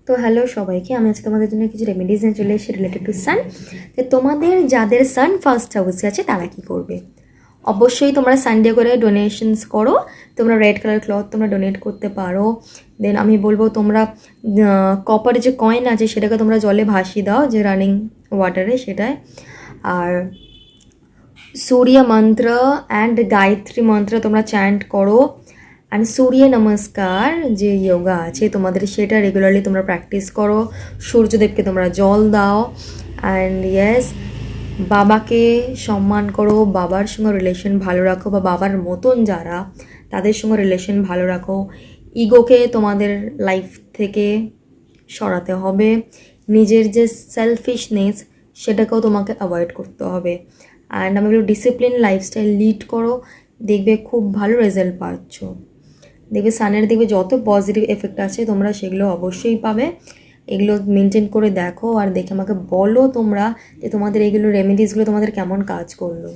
তো হ্যালো সবাইকে, আমি আজকে তোমাদের জন্য কিছু রেমেডিজ নিয়ে চলে এসেছি রিলেটেড টু সান। তো তোমাদের যাদের সান ফার্স্ট হাউসে আছে তারা কি করবে? অবশ্যই তোমরা সানডে করে ডোনেশনস করো। তোমরা রেড কালার ক্লথ তোমরা ডোনেট করতে পারো। দেন আমি বলবো তোমরা কপারের যে কয়েন আছে সেটাকে তোমরা জলে ভাসিয়ে দাও, যে রানিং ওয়াটারে, সেটায়। আর সূর্য মন্ত্র অ্যান্ড গায়ত্রী মন্ত্র তোমরা চ্যান্ট করো। অ্যান্ড সূর্য নমস্কার যে যোগা আছে তোমাদের, সেটা রেগুলারলি তোমরা প্র্যাকটিস করো। সূর্যদেবকে তোমরা জল দাও। অ্যান্ড ইয়েস, বাবাকে সম্মান করো, বাবার সঙ্গে রিলেশন ভালো রাখো, বা বাবার মতন যারা তাদের সঙ্গে রিলেশন ভালো রাখো। ইগোকে তোমাদের লাইফ থেকে সরাতে হবে। নিজের যে সেলফিশনেস সেটাকেও তোমাকে অ্যাভয়েড করতে হবে। অ্যান্ড আমি বলবো ডিসিপ্লিন লাইফস্টাইল লিড করো, দেখবে খুব ভালো রেজাল্ট পাচ্ছ। দেখবে সানের দেখবে যত পজিটিভ এফেক্ট আছে তোমরা সেগুলো অবশ্যই পাবে। এগুলো মেনটেন করে দেখো আর দেখে আমাকে বলো তোমরা যে তোমাদের এইগুলো রেমেডিসগুলো তোমাদের কেমন কাজ করলো।